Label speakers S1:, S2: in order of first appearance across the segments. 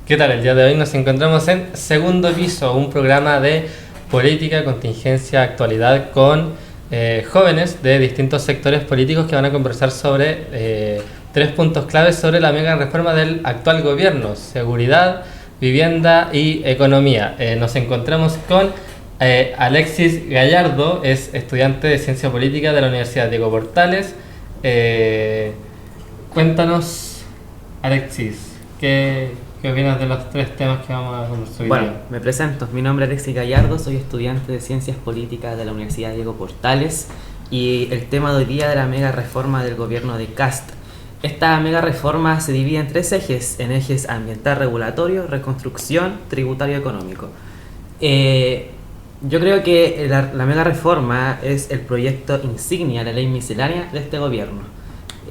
S1: ¿Qué tal? El día de hoy nos encontramos en Segundo Piso, un programa de política, contingencia, actualidad con jóvenes de distintos sectores políticos que van a conversar sobre tres puntos claves sobre la mega reforma del actual gobierno: seguridad, vivienda y economía. Nos encontramos con Alexis Gallardo, es estudiante de Ciencia Política de la Universidad Diego Portales. Cuéntanos, Alexis, ¿qué opinas de los tres temas que vamos a conversar hoy
S2: Bueno,
S1: día?
S2: me presento. Mi nombre es Alexis Gallardo, soy estudiante de Ciencias Políticas de la Universidad Diego Portales y el tema de hoy día de la mega reforma del gobierno de Kast. Esta mega reforma se divide en tres ejes: en ejes ambiental, regulatorio, reconstrucción, tributario, económico. Yo creo que la mega reforma es el proyecto insignia, la ley miscelánea de este gobierno.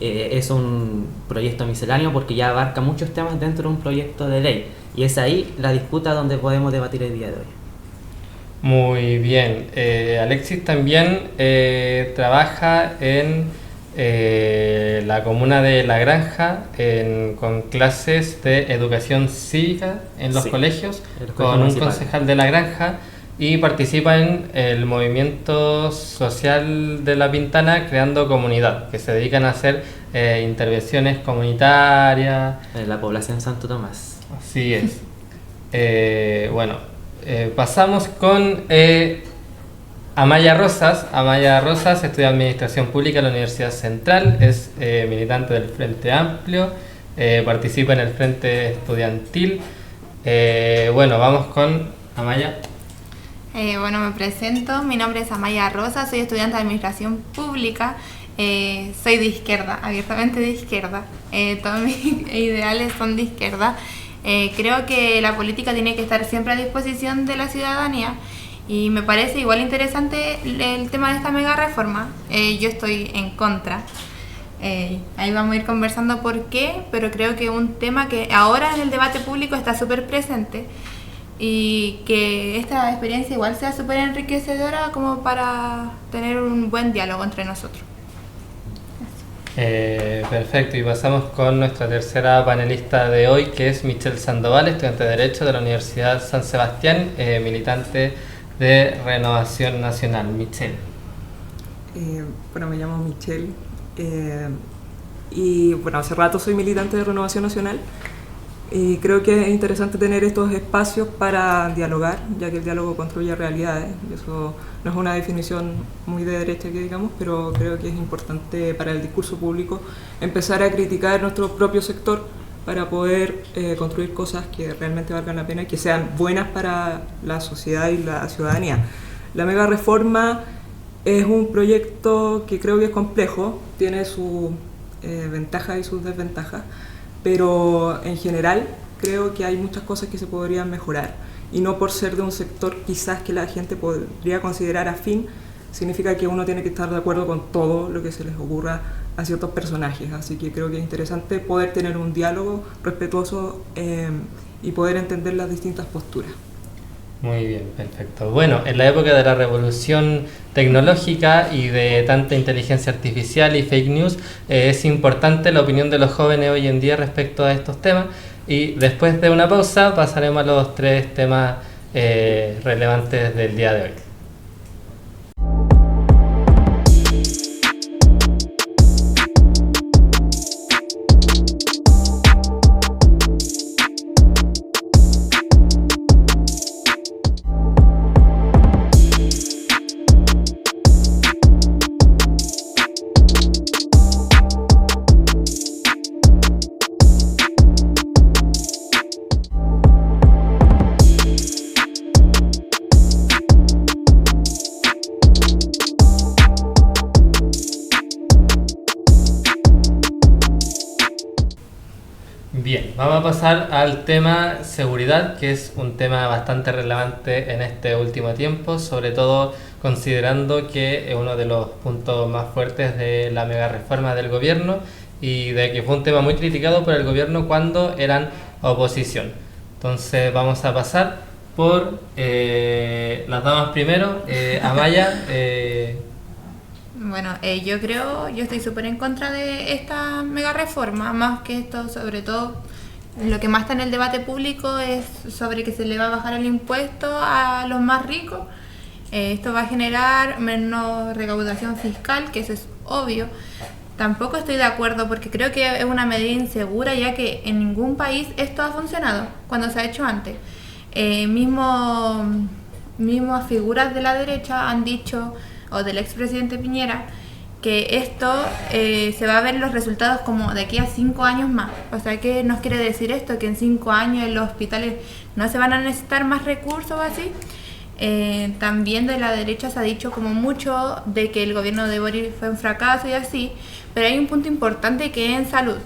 S2: Es un proyecto misceláneo porque ya abarca muchos temas dentro de un proyecto de ley, y es ahí la disputa donde podemos debatir el día de hoy.
S1: Muy bien. Alexis también trabaja en la comuna de La Granja con clases de educación cívica en los colegios, con un concejal de La Granja, y participa en el movimiento social de La Pintana, Creando Comunidad, que se dedican a hacer intervenciones comunitarias
S2: En la población Santo Tomás.
S1: Así es. Pasamos con Amaya Rosas. Amaya Rosas estudia Administración Pública en la Universidad Central, es militante del Frente Amplio, participa en el Frente Estudiantil. Vamos con Amaya.
S3: Me presento, mi nombre es Amaya Rosas, soy estudiante de Administración Pública, soy de izquierda, abiertamente de izquierda, todos mis ideales son de izquierda. Creo que la política tiene que estar siempre a disposición de la ciudadanía y me parece igual interesante el tema de esta mega reforma. Yo estoy en contra, ahí vamos a ir conversando por qué, pero creo que un tema que ahora en el debate público está súper presente y que esta experiencia igual sea súper enriquecedora como para tener un buen diálogo entre nosotros.
S1: Perfecto, y pasamos con nuestra tercera panelista de hoy, que es Michelle Sandoval, estudiante de Derecho de la Universidad San Sebastián, militante de Renovación Nacional. Michelle.
S4: Me llamo Michelle y hace rato soy militante de Renovación Nacional. Y creo que es interesante tener estos espacios para dialogar, ya que el diálogo construye realidades. Y eso no es una definición muy de derecha que digamos, pero creo que es importante para el discurso público empezar a criticar nuestro propio sector para poder construir cosas que realmente valgan la pena y que sean buenas para la sociedad y la ciudadanía. La mega reforma es un proyecto que creo que es complejo, tiene sus ventajas y sus desventajas, pero en general creo que hay muchas cosas que se podrían mejorar, y no por ser de un sector quizás que la gente podría considerar afín significa que uno tiene que estar de acuerdo con todo lo que se les ocurra a ciertos personajes. Así que creo que es interesante poder tener un diálogo respetuoso y poder entender las distintas posturas.
S1: Muy bien, perfecto. Bueno, en la época de la revolución tecnológica y de tanta inteligencia artificial y fake news, es importante la opinión de los jóvenes hoy en día respecto a estos temas, y después de una pausa pasaremos a los tres temas relevantes del día de hoy. Bien, vamos a pasar al tema seguridad, que es un tema bastante relevante en este último tiempo, sobre todo considerando que es uno de los puntos más fuertes de la mega reforma del gobierno, y de que fue un tema muy criticado por el gobierno cuando eran oposición. Entonces vamos a pasar por las damas primero. Amaya.
S3: Yo estoy súper en contra de esta mega reforma, más que esto, sobre todo lo que más está en el debate público es sobre que se le va a bajar el impuesto a los más ricos. Esto va a generar menos recaudación fiscal, que eso es obvio. Tampoco estoy de acuerdo porque creo que es una medida insegura, ya que en ningún país esto ha funcionado cuando se ha hecho antes. Mismas figuras de la derecha han dicho, o del expresidente Piñera, que esto se va a ver los resultados como de aquí a 5 años más. O sea, ¿qué nos quiere decir esto? Que en 5 años en los hospitales no se van a necesitar más recursos o así. También de la derecha se ha dicho como mucho de que el gobierno de Boric fue un fracaso y así, pero hay un punto importante que es en salud.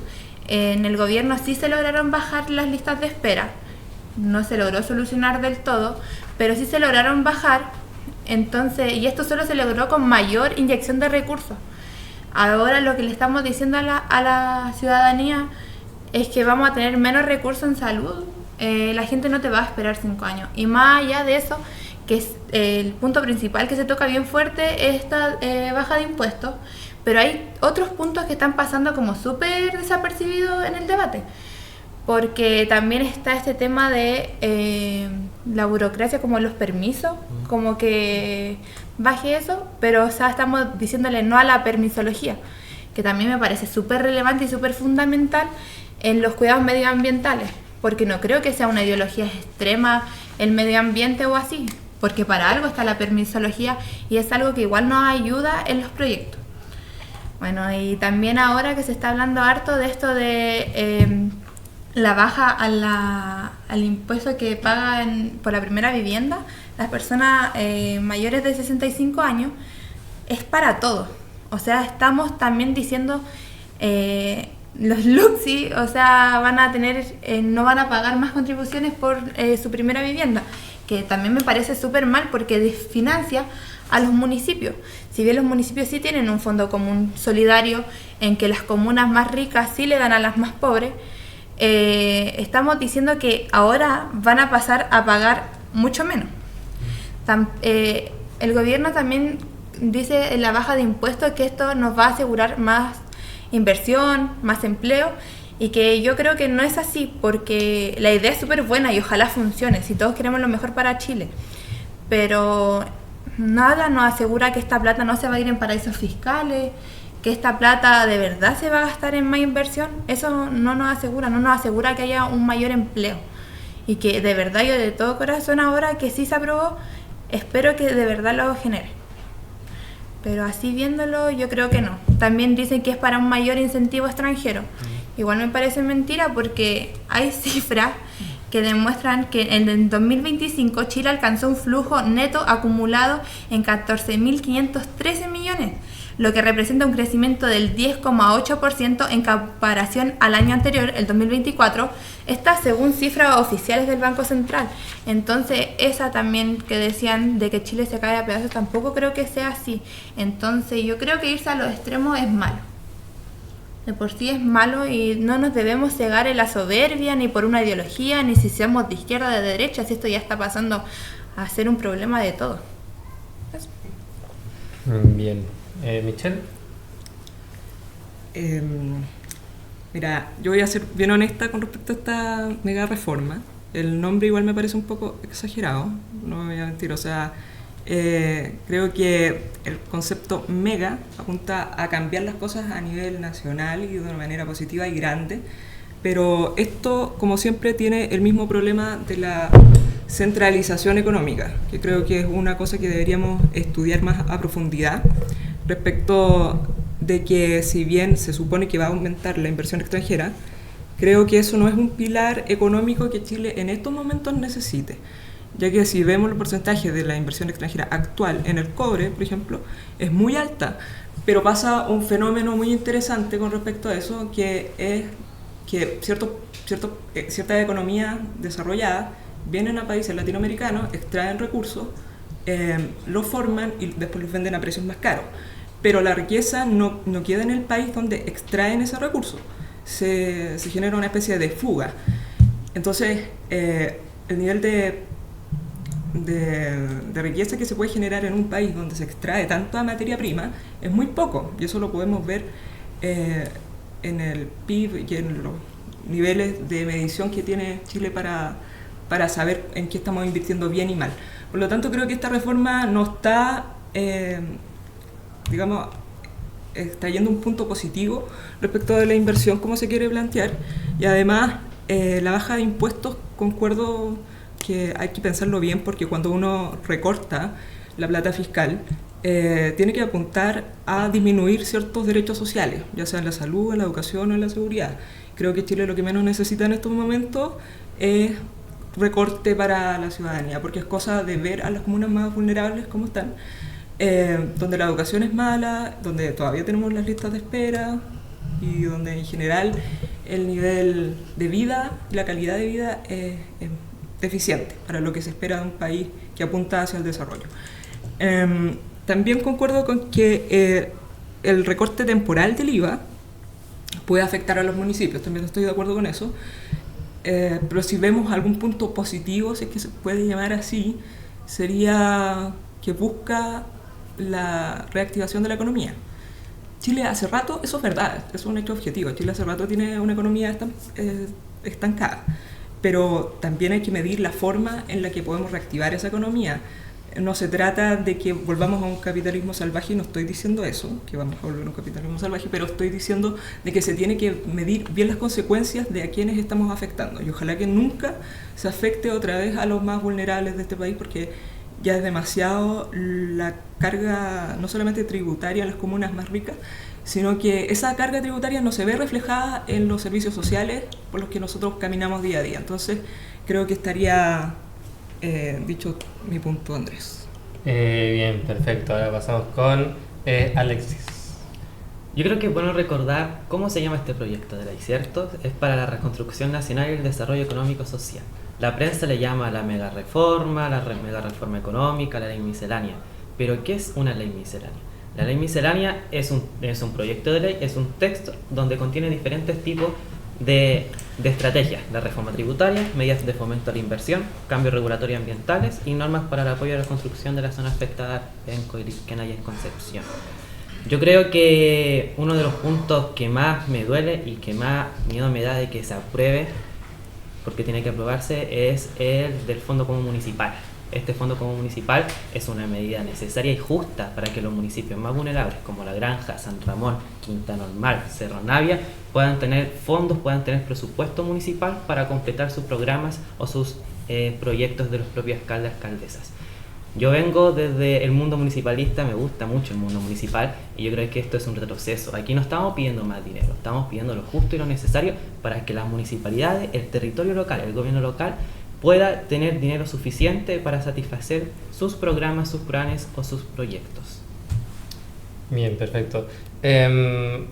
S3: En el gobierno sí se lograron bajar las listas de espera, no se logró solucionar del todo, pero sí se lograron bajar. Entonces, y esto solo se logró con mayor inyección de recursos. Ahora lo que le estamos diciendo a la ciudadanía es que vamos a tener menos recursos en salud. La gente no te va a esperar 5 años. Y más allá de eso, que es el punto principal que se toca bien fuerte, es esta baja de impuestos, pero hay otros puntos que están pasando como súper desapercibidos en el debate, porque también está este tema de la burocracia, como los permisos, como que baje eso, pero o sea, estamos diciéndole no a la permisología, que también me parece súper relevante y súper fundamental en los cuidados medioambientales, porque no creo que sea una ideología extrema el medio ambiente o así, porque para algo está la permisología y es algo que igual nos ayuda en los proyectos. Bueno, y también ahora que se está hablando harto de esto de la baja al impuesto que pagan por la primera vivienda, las personas mayores de 65 años, es para todo. O sea, estamos también diciendo los Luxi, o sea, van a tener, no van a pagar más contribuciones por su primera vivienda, que también me parece súper mal porque desfinancia a los municipios. Si bien los municipios sí tienen un fondo común solidario en que las comunas más ricas sí le dan a las más pobres, estamos diciendo que ahora van a pasar a pagar mucho menos. El gobierno también dice en la baja de impuestos que esto nos va a asegurar más inversión, más empleo, y que yo creo que no es así, porque la idea es súper buena y ojalá funcione, si todos queremos lo mejor para Chile, pero nada nos asegura que esta plata no se va a ir en paraísos fiscales, que esta plata de verdad se va a gastar en más inversión. Eso no nos asegura que haya un mayor empleo, y que de verdad yo de todo corazón ahora que sí se aprobó, espero que de verdad lo genere. Pero así viéndolo, yo creo que no. También dicen que es para un mayor incentivo extranjero. Igual me parece mentira porque hay cifras que demuestran que en el 2025 Chile alcanzó un flujo neto acumulado en 14.513 millones, lo que representa un crecimiento del 10,8% en comparación al año anterior, el 2024, está según cifras oficiales del Banco Central. Entonces, esa también que decían de que Chile se cae a pedazos, tampoco creo que sea así. Entonces, yo creo que irse a los extremos es malo. De por sí es malo y no nos debemos cegar en la soberbia, ni por una ideología, ni si seamos de izquierda o de derecha, si esto ya está pasando a ser un problema de todo. Eso.
S1: Bien. Michelle.
S4: Mira, yo voy a ser bien honesta con respecto a esta mega reforma. El nombre igual me parece un poco exagerado, no voy a mentir, o sea, creo que el concepto mega apunta a cambiar las cosas a nivel nacional y de una manera positiva y grande, pero esto, como siempre, tiene el mismo problema de la centralización económica, que creo que es una cosa que deberíamos estudiar más a profundidad, respecto de que si bien se supone que va a aumentar la inversión extranjera, creo que eso no es un pilar económico que Chile en estos momentos necesite, ya que si vemos el porcentaje de la inversión extranjera actual en el cobre, por ejemplo, es muy alta, pero pasa un fenómeno muy interesante con respecto a eso, que es que ciertas economías desarrolladas vienen a países latinoamericanos, extraen recursos, los forman y después los venden a precios más caros. Pero la riqueza no queda en el país donde extraen ese recurso. Se genera una especie de fuga. Entonces, el nivel de riqueza que se puede generar en un país donde se extrae tanta materia prima es muy poco. Y eso lo podemos ver en el PIB y en niveles de medición que tiene Chile para saber en qué estamos invirtiendo bien y mal. Por lo tanto, creo que esta reforma no está, trayendo un punto positivo respecto de la inversión como se quiere plantear, y además la baja de impuestos, concuerdo que hay que pensarlo bien, porque cuando uno recorta la plata fiscal tiene que apuntar a disminuir ciertos derechos sociales, ya sea en la salud, en la educación o en la seguridad. Creo que Chile lo que menos necesita en estos momentos es recorte para la ciudadanía, porque es cosa de ver a las comunas más vulnerables como están, donde la educación es mala, donde todavía tenemos las listas de espera y donde en general el nivel de vida y la calidad de vida es deficiente para lo que se espera de un país que apunta hacia el desarrollo. También concuerdo con que el recorte temporal del IVA puede afectar a los municipios, también estoy de acuerdo con eso, pero si vemos algún punto positivo, si es que se puede llamar así, sería que busca la reactivación de la economía. Chile hace rato, eso es verdad, es un hecho objetivo, Chile hace rato tiene una economía estancada, pero también hay que medir la forma en la que podemos reactivar esa economía. No se trata de que volvamos a un capitalismo salvaje, no estoy diciendo eso, que vamos a volver a un capitalismo salvaje, pero estoy diciendo de que se tiene que medir bien las consecuencias de a quienes estamos afectando. Y ojalá que nunca se afecte otra vez a los más vulnerables de este país, porque ya es demasiado la carga, no solamente tributaria en las comunas más ricas, sino que esa carga tributaria no se ve reflejada en los servicios sociales por los que nosotros caminamos día a día. Entonces, creo que estaría dicho mi punto, Andrés.
S1: Bien, perfecto. Ahora pasamos con Alexis.
S2: Yo creo que es bueno recordar cómo se llama este proyecto de ley, ¿cierto? Es para la reconstrucción nacional y el desarrollo económico social. La prensa le llama la mega reforma económica, la ley miscelánea. Pero ¿qué es una ley miscelánea? La ley miscelánea es un proyecto de ley, es un texto donde contiene diferentes tipos de estrategias: la reforma tributaria, medidas de fomento a la inversión, cambios regulatorios ambientales y normas para el apoyo a la construcción de las zonas afectadas en Coyhaique y en Concepción. Yo creo que uno de los puntos que más me duele y que más miedo me da de que se apruebe, porque tiene que aprobarse, es el del Fondo Común Municipal. Este Fondo Común Municipal es una medida necesaria y justa para que los municipios más vulnerables como La Granja, San Ramón, Quinta Normal, Cerro Navia puedan tener fondos, puedan tener presupuesto municipal para completar sus programas o sus proyectos de los propios alcaldes, alcaldesas. Yo vengo desde el mundo municipalista, me gusta mucho el mundo municipal y yo creo que esto es un retroceso. Aquí no estamos pidiendo más dinero, estamos pidiendo lo justo y lo necesario para que las municipalidades, el territorio local, el gobierno local pueda tener dinero suficiente para satisfacer sus programas, sus planes o sus proyectos.
S1: Bien, perfecto. El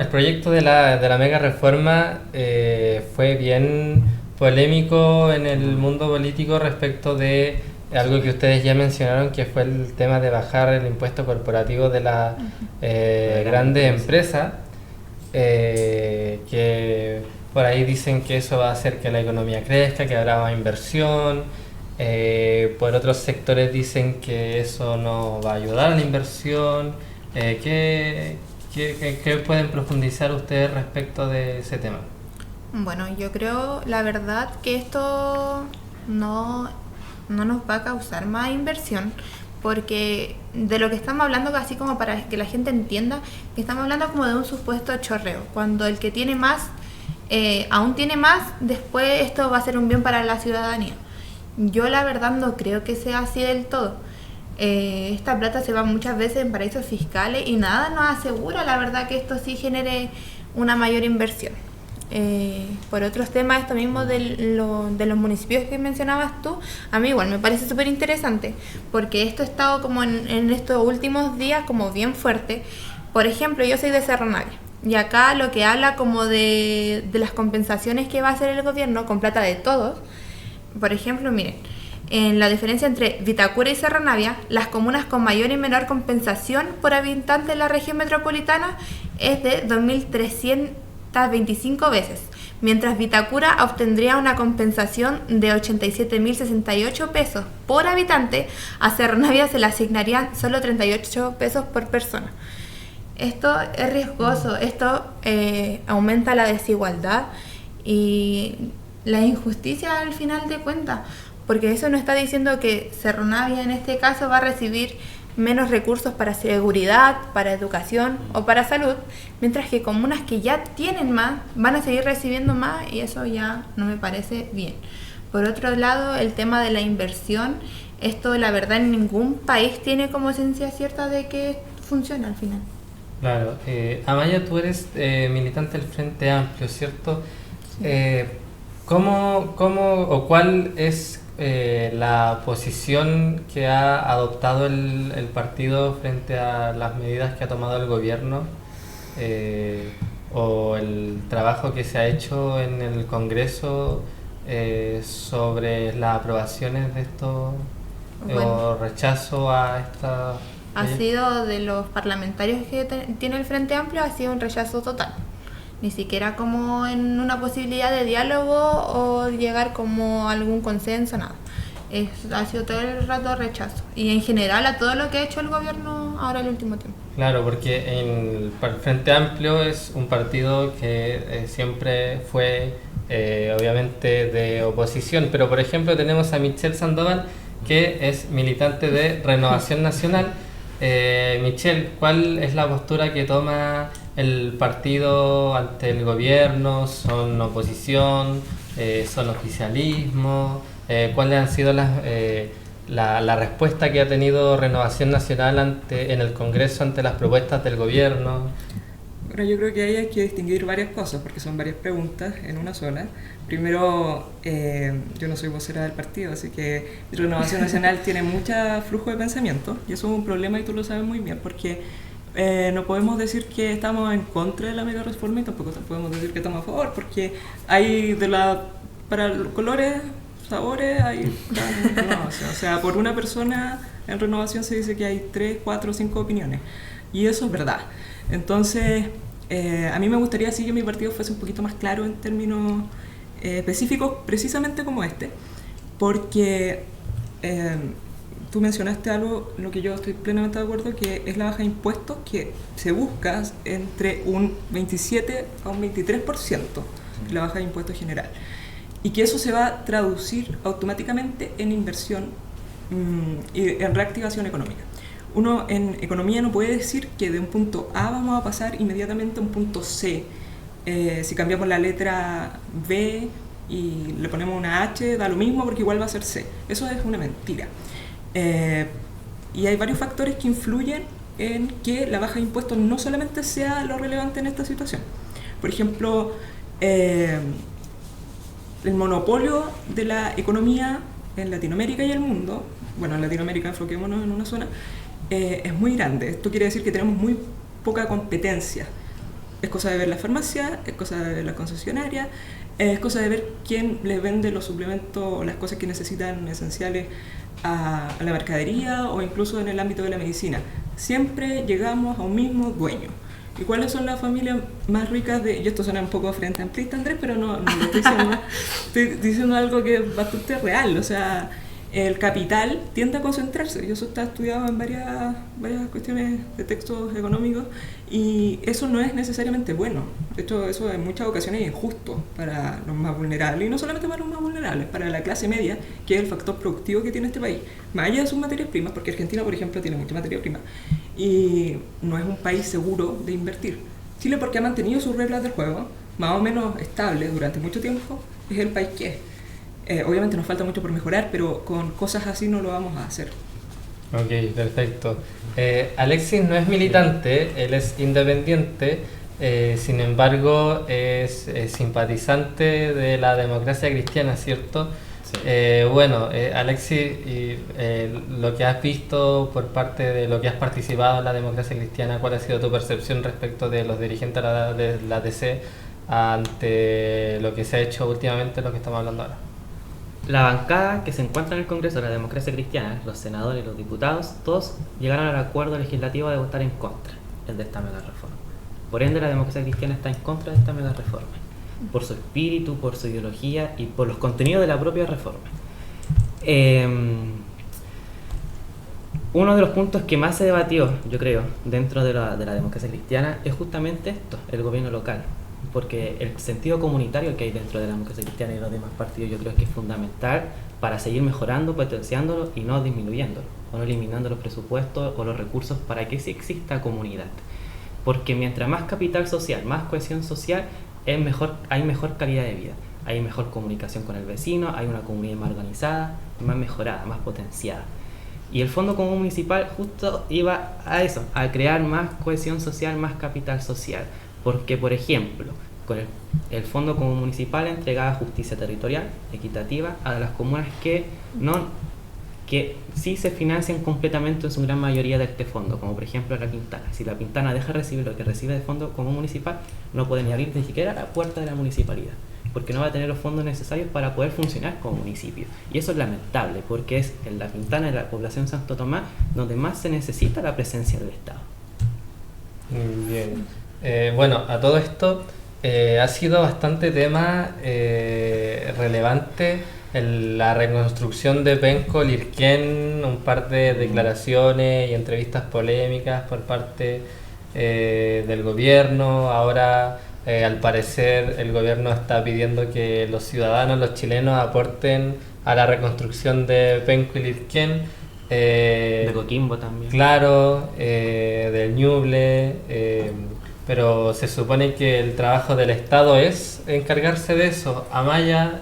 S1: proyecto de la mega reforma fue bien polémico en el mundo político respecto de algo que ustedes ya mencionaron, que fue el tema de bajar el impuesto corporativo de la grande empresa, que por ahí dicen que eso va a hacer que la economía crezca, que habrá más inversión. Por otros sectores dicen que eso no va a ayudar a la inversión. ¿Qué pueden profundizar ustedes respecto de ese tema?
S3: Bueno, yo creo, la verdad, que esto no nos va a causar más inversión, porque de lo que estamos hablando, así como para que la gente entienda, que estamos hablando como de un supuesto chorreo, cuando el que tiene más aún tiene más, después esto va a ser un bien para la ciudadanía. Yo la verdad no creo que sea así del todo. Esta plata se va muchas veces en paraísos fiscales y nada nos asegura, la verdad, que esto sí genere una mayor inversión. Por otros temas, esto mismo de los municipios que mencionabas tú, a mí igual me parece súper interesante, porque esto ha estado como en estos últimos días como bien fuerte. Por ejemplo, yo soy de Cerro Navia, y acá lo que habla como de las compensaciones que va a hacer el gobierno con plata de todos. Por ejemplo, miren, en la diferencia entre Vitacura y Cerro Navia, las comunas con mayor y menor compensación por habitante en la región metropolitana es de 2.325 veces, mientras Vitacura obtendría una compensación de 87.068 pesos por habitante. A Cerro Navia se le asignarían solo 38 pesos por persona. esto es riesgoso, esto aumenta la desigualdad y la injusticia al final de cuentas, porque eso no está diciendo que Cerro Navia en este caso va a recibir menos recursos para seguridad, para educación o para salud, mientras que comunas que ya tienen más van a seguir recibiendo más, y eso ya no me parece bien. Por otro lado, el tema de la inversión, esto la verdad en ningún país tiene como ciencia cierta de que funciona al final.
S1: Claro, Amaya, tú eres militante del Frente Amplio, ¿cierto? ¿Cómo o cuál es la posición que ha adoptado el partido frente a las medidas que ha tomado el gobierno o el trabajo que se ha hecho en el Congreso sobre las aprobaciones de esto o rechazo a esta...
S3: Ha sido de los parlamentarios que tiene el Frente Amplio, ha sido un rechazo total. Ni siquiera como en una posibilidad de diálogo o llegar como a algún consenso, nada. Ha sido todo el rato rechazo. Y en general a todo lo que ha hecho el gobierno ahora el último tiempo.
S1: Claro, porque el Frente Amplio es un partido que siempre fue obviamente de oposición, pero por ejemplo tenemos a Michelle Sandoval, que es militante de Renovación Nacional. Michelle, ¿cuál es la postura que toma el partido ante el gobierno? ¿Son oposición? ¿Son oficialismo? ¿Cuáles han sido la respuesta que ha tenido Renovación Nacional en el Congreso ante las propuestas del gobierno?
S4: Bueno, yo creo que ahí hay que distinguir varias cosas, porque son varias preguntas en una sola. Primero, yo no soy vocera del partido, así que Renovación Nacional tiene mucho flujo de pensamiento, y eso es un problema y tú lo sabes muy bien, porque no podemos decir que estamos en contra de la mega reforma y tampoco podemos decir que estamos a favor, porque hay para los colores, sabores, hay renovación. O sea, por una persona en Renovación se dice que hay 3, 4, 5 opiniones, y eso es verdad. Entonces, a mí me gustaría sí que mi partido fuese un poquito más claro en términos específicos, precisamente como este, porque tú mencionaste algo en lo que yo estoy plenamente de acuerdo, que es la baja de impuestos, que se busca entre un 27 a un 23% la baja de impuestos general, y que eso se va a traducir automáticamente en inversión y en reactivación económica. Uno en economía no puede decir que de un punto A vamos a pasar inmediatamente a un punto C. Si cambiamos la letra B y le ponemos una H, da lo mismo porque igual va a ser C. Eso es una mentira. Y hay varios factores que influyen en que la baja de impuestos no solamente sea lo relevante en esta situación. Por ejemplo, el monopolio de la economía en Latinoamérica y el mundo, bueno, en Latinoamérica enfoquémonos en una zona, es muy grande. Esto quiere decir que tenemos muy poca competencia. Es cosa de ver las farmacias, es cosa de ver las concesionarias, es cosa de ver quién les vende los suplementos o las cosas que necesitan esenciales a la mercadería o incluso en el ámbito de la medicina. Siempre llegamos a un mismo dueño. ¿Y cuáles son las familias más ricas y esto suena un poco frente amplista, Andrés, pero no lo estoy diciendo, estoy diciendo algo que es bastante real, o sea, el capital tiende a concentrarse, y eso está estudiado en varias cuestiones de textos económicos, y eso no es necesariamente bueno. De hecho, eso en muchas ocasiones es injusto para los más vulnerables, y no solamente para los más vulnerables, para la clase media, que es el factor productivo que tiene este país, más allá de sus materias primas, porque Argentina, por ejemplo, tiene mucha materia prima, y no es un país seguro de invertir. Chile, porque ha mantenido sus reglas del juego más o menos estables durante mucho tiempo, es el país que es. Obviamente nos falta mucho por mejorar, pero con cosas así no lo vamos a hacer.
S1: Ok, perfecto. Alexis no es militante, él es independiente, sin embargo es simpatizante de la democracia cristiana, ¿cierto? Sí. Bueno, Alexis, lo que has visto por parte de lo que has participado en la democracia cristiana, ¿cuál ha sido tu percepción respecto de los dirigentes de la DC ante lo que se ha hecho últimamente, lo que estamos hablando ahora?
S2: La bancada que se encuentra en el Congreso de la Democracia Cristiana, los senadores y los diputados, todos llegaron al acuerdo legislativo de votar en contra de esta mega reforma. Por ende, la Democracia Cristiana está en contra de esta mega reforma, por su espíritu, por su ideología y por los contenidos de la propia reforma. Uno de los puntos que más se debatió, yo creo, dentro de la democracia cristiana es justamente esto, el gobierno local. Porque el sentido comunitario que hay dentro de la democracia cristiana y los demás partidos yo creo que es fundamental para seguir mejorando, potenciándolo y no disminuyéndolo, o no eliminando los presupuestos o los recursos para que sí exista comunidad. Porque mientras más capital social, más cohesión social, hay mejor calidad de vida, hay mejor comunicación con el vecino, hay una comunidad más organizada, más mejorada, más potenciada. Y el Fondo Común Municipal justo iba a eso, a crear más cohesión social, más capital social. Porque, por ejemplo, con el Fondo Común Municipal entregaba justicia territorial equitativa a las comunas que sí se financian completamente en su gran mayoría de este fondo, como por ejemplo La Pintana. Si La Pintana deja de recibir lo que recibe del Fondo Común Municipal, no puede ni abrir ni siquiera la puerta de la municipalidad, porque no va a tener los fondos necesarios para poder funcionar como municipio. Y eso es lamentable, porque es en La Pintana, en la población Santo Tomás, donde más se necesita la presencia del Estado.
S1: Bien. Bueno, a todo esto ha sido bastante tema relevante la reconstrucción de Penco Lirquén, un par de declaraciones y entrevistas polémicas por parte del gobierno. Ahora, al parecer, el gobierno está pidiendo que los ciudadanos, los chilenos, aporten a la reconstrucción de Penco y Lirquén.
S2: De Coquimbo también.
S1: Claro, del Ñuble, pero se supone que el trabajo del Estado es encargarse de eso. Amaya...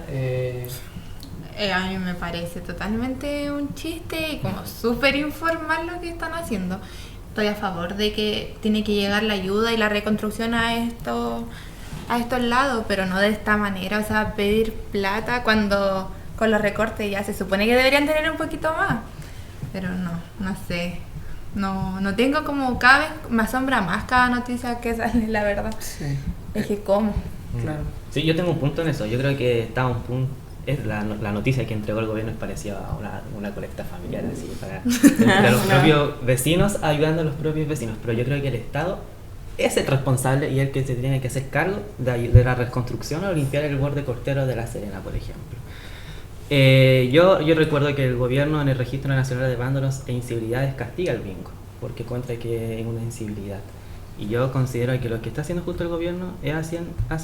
S3: A mí me parece totalmente un chiste y como súper informal lo que están haciendo. Estoy a favor de que tiene que llegar la ayuda y la reconstrucción a estos lados, pero no de esta manera. O sea, pedir plata cuando con los recortes ya se supone que deberían tener un poquito más. Pero no sé. No tengo como cada vez, me asombra más cada noticia que sale, la verdad.
S4: Sí.
S3: Es que ¿cómo?
S4: Claro.
S2: Sí, yo tengo un punto en eso. Yo creo que está un punto. La noticia que entregó el gobierno es parecida a una colecta familiar, así, para los propios vecinos, ayudando a los propios vecinos. Pero yo creo que el Estado es el responsable y el que se tiene que hacer cargo de la reconstrucción o limpiar el borde costero de La Serena, por ejemplo. Yo recuerdo que el gobierno en el Registro Nacional de Vándalos e Incivilidades castiga el bingo, porque encuentra que es una incivilidad. Y yo considero que lo que está haciendo justo el gobierno es hacer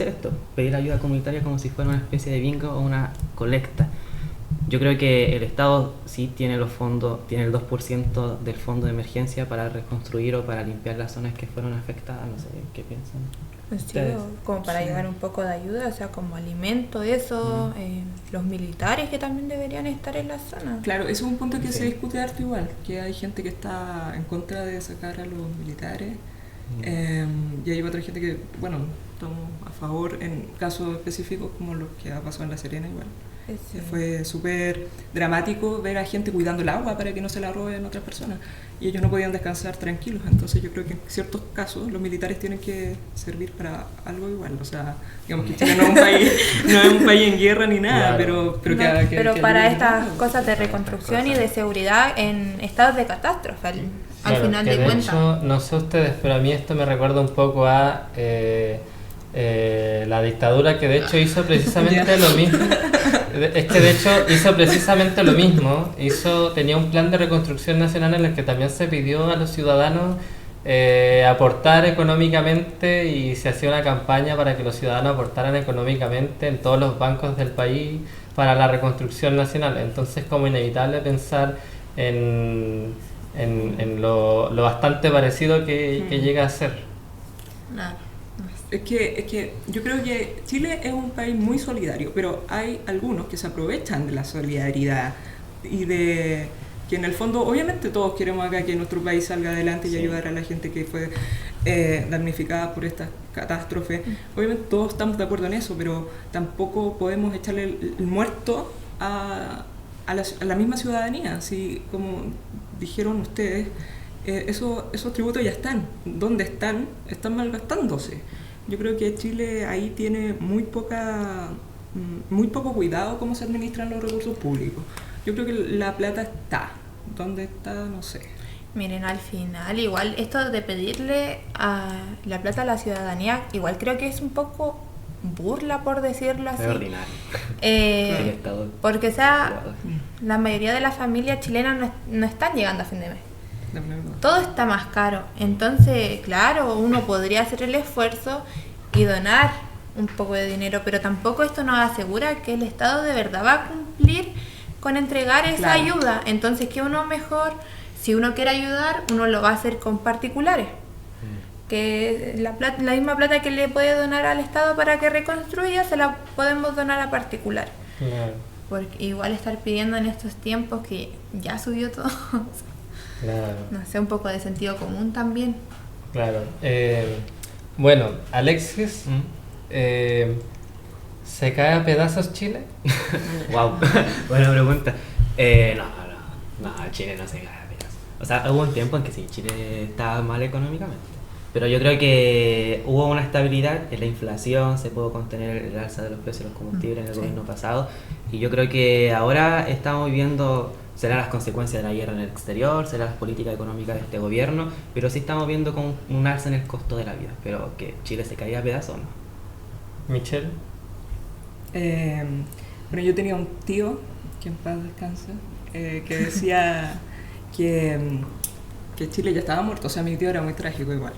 S2: esto, pedir ayuda comunitaria como si fuera una especie de bingo o una colecta. Yo creo que el Estado sí tiene los fondos, tiene el 2% del fondo de emergencia para reconstruir o para limpiar las zonas que fueron afectadas. No sé, ¿qué piensan?
S3: Sí, como para llevar un poco de ayuda, o sea, como alimento, eso, los militares que también deberían estar en la zona.
S4: Claro, eso es un punto que se discute harto igual, que hay gente que está en contra de sacar a los militares. Y hay otra gente que, bueno, estamos a favor en casos específicos como los que ha pasado en La Serena igual. Sí. Fue súper dramático ver a gente cuidando el agua para que no se la roben otras personas y ellos no podían descansar tranquilos. Entonces yo creo que en ciertos casos los militares tienen que servir para algo igual. O sea, digamos que Chile no es un país en guerra ni nada,
S1: claro.
S3: pero para estas cosas de reconstrucción y de seguridad en estados de catástrofe al final de cuentas.
S1: Hecho, no sé ustedes, pero a mí esto me recuerda un poco a la dictadura, que de hecho hizo precisamente lo mismo. Es que de hecho hizo precisamente lo mismo. Tenía un plan de reconstrucción nacional en el que también se pidió a los ciudadanos aportar económicamente, y se hacía una campaña para que los ciudadanos aportaran económicamente en todos los bancos del país para la reconstrucción nacional. Entonces, como inevitable pensar en lo bastante parecido que llega a ser.
S3: Claro.
S4: Es que yo creo que Chile es un país muy solidario, pero hay algunos que se aprovechan de la solidaridad y de que en el fondo, obviamente todos queremos acá que nuestro país salga adelante y ayudar a la gente que fue damnificada por esta catástrofe. Obviamente todos estamos de acuerdo en eso, pero tampoco podemos echarle el muerto a la misma ciudadanía. Así como dijeron ustedes, esos tributos ya están. ¿Dónde están? Están malgastándose. Yo creo que Chile ahí tiene muy poco cuidado cómo se administran los recursos públicos. Yo creo que la plata está. ¿Dónde está? No sé.
S3: Miren, al final, igual esto de pedirle la plata a la ciudadanía, igual creo que es un poco burla, por decirlo así.
S2: Es ordinario.
S3: Porque, o sea, la mayoría de las familias chilenas no están llegando a fin de mes. todo está más caro. Entonces, claro, uno podría hacer el esfuerzo y donar un poco de dinero, pero tampoco esto nos asegura que el Estado de verdad va a cumplir con entregar esa ayuda. Entonces, que uno mejor, si uno quiere ayudar, uno lo va a hacer con particulares. Que la misma plata que le puede donar al Estado para que reconstruya, se la podemos donar a particulares.
S1: Claro.
S3: Porque igual estar pidiendo en estos tiempos que ya subió todo,
S1: Claro.
S3: no sé, un poco de sentido común también.
S1: Claro. Bueno, Alexis, ¿se cae a pedazos Chile?
S2: Wow, buena pregunta. No, Chile no se cae a pedazos. O sea, hubo un tiempo en que sí, Chile estaba mal económicamente. Pero yo creo que hubo una estabilidad en la inflación, se pudo contener el alza de los precios de los combustibles en el gobierno pasado. Y yo creo que ahora estamos viendo, serán las consecuencias de la guerra en el exterior, serán las políticas económicas de este gobierno, pero sí estamos viendo con un alza en el costo de la vida. Pero que Chile se caiga a pedazos, ¿no?
S1: Michelle.
S4: Bueno, yo tenía un tío, que en paz descanse, que decía que Chile ya estaba muerto, o sea, mi tío era muy trágico igual.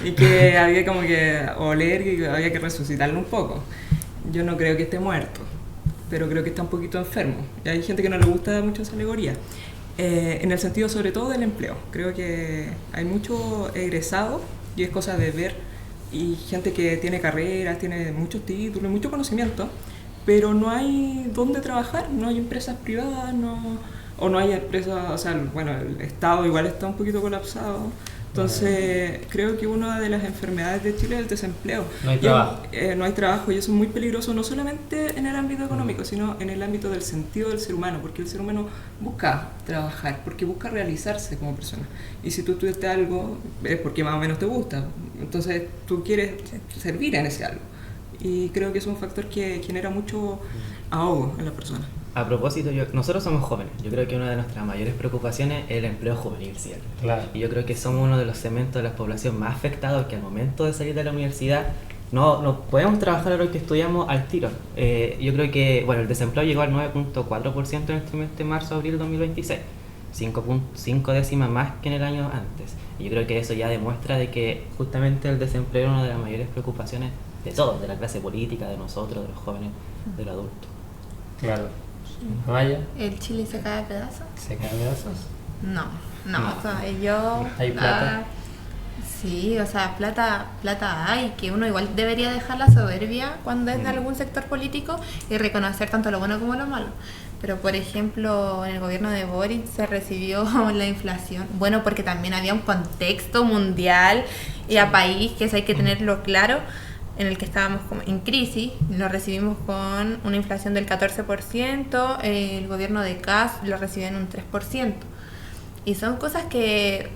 S4: Y que había como que oler y había que resucitarlo un poco. Yo no creo que esté muerto, pero creo que está un poquito enfermo. Y hay gente que no le gusta mucho esa alegoría. En el sentido sobre todo del empleo. Creo que hay mucho egresado y es cosa de ver, y gente que tiene carreras, tiene muchos títulos, mucho conocimiento, pero no hay dónde trabajar, no hay empresas privadas, o no hay empresas, o sea, bueno, el Estado igual está un poquito colapsado. Entonces, creo que una de las enfermedades de Chile es el desempleo.
S1: No hay trabajo.
S4: No hay trabajo, y eso es muy peligroso, no solamente en el ámbito económico, sino en el ámbito del sentido del ser humano, porque el ser humano busca trabajar, porque busca realizarse como persona. Y si tú estudiaste algo, es porque más o menos te gusta. Entonces, tú quieres servir en ese algo. Y creo que es un factor que genera mucho ahogo en la persona.
S2: A propósito, nosotros somos jóvenes. Yo creo que una de nuestras mayores preocupaciones es el empleo juvenil, ¿cierto?
S1: Claro.
S2: Y yo creo que somos uno de los segmentos de la población más afectados que al momento de salir de la universidad no podemos trabajar a lo que estudiamos al tiro. Yo creo que, bueno, el desempleo llegó al 9.4% en el trimestre de marzo-abril 2026, 5 décimas más que en el año antes. Y yo creo que eso ya demuestra de que justamente el desempleo es una de las mayores preocupaciones de todos, de la clase política, de nosotros, de los jóvenes, de los adultos.
S1: Claro. Vaya.
S3: ¿El Chile se cae a pedazos?
S1: ¿Se cae a pedazos?
S3: No,
S2: No.
S3: o sea, yo...
S1: ¿Hay plata?
S3: Sí, o sea, plata hay, que uno igual debería dejar la soberbia cuando es de algún sector político y reconocer tanto lo bueno como lo malo. Pero, por ejemplo, en el gobierno de Boric se recibió la inflación. Bueno, porque también había un contexto mundial y a país, que eso hay que tenerlo claro, en el que estábamos como en crisis. Lo recibimos con una inflación del 14%, el gobierno de Kast lo recibió en un 3%. Y son cosas que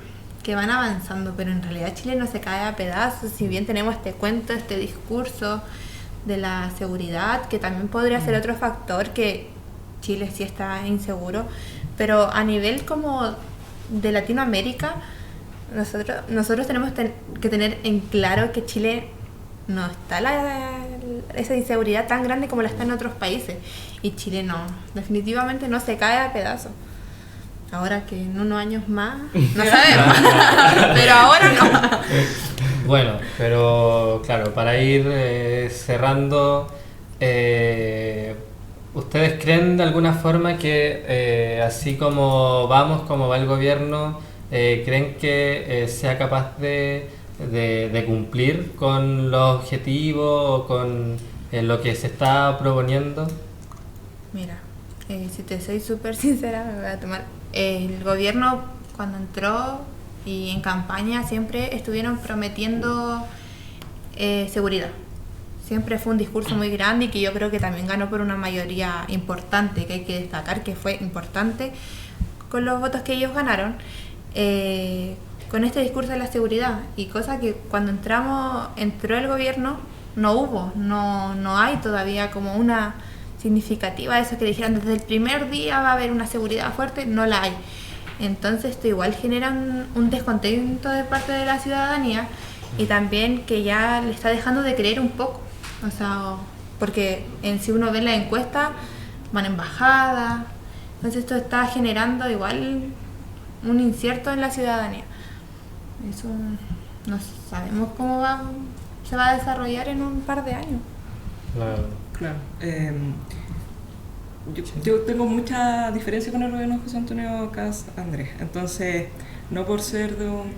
S3: van avanzando, pero en realidad Chile no se cae a pedazos. Si bien tenemos este cuento, este discurso de la seguridad, que también podría ser otro factor, que Chile sí está inseguro, pero a nivel como de Latinoamérica, nosotros tenemos que tener en claro que Chile no está esa inseguridad tan grande como la está en otros países, y Chile no, definitivamente no se cae a pedazos. Ahora que en unos años más, no sabemos, pero ahora no.
S1: Bueno, pero claro, para ir cerrando, ¿ustedes creen de alguna forma que así como va el gobierno, creen que sea capaz de cumplir con los objetivos o con lo que se está proponiendo?
S3: Mira, si te soy súper sincera, me voy a tomar. El gobierno, cuando entró y en campaña, siempre estuvieron prometiendo seguridad. Siempre fue un discurso muy grande y que yo creo que también ganó por una mayoría importante, que hay que destacar que fue importante con los votos que ellos ganaron, con este discurso de la seguridad. Y cosa que cuando entró el gobierno, no hay todavía como una significativa de eso que dijeran desde el primer día va a haber una seguridad fuerte, no la hay. Entonces esto igual genera un descontento de parte de la ciudadanía, y también que ya le está dejando de creer un poco, o sea, porque si uno ve la encuesta van en bajada, entonces esto está generando igual un incierto en la ciudadanía. Eso no sabemos cómo se va a desarrollar en un par de años.
S4: Claro. Yo tengo mucha diferencia con el gobierno de José Antonio Kast Andrés. Entonces, no por ser de un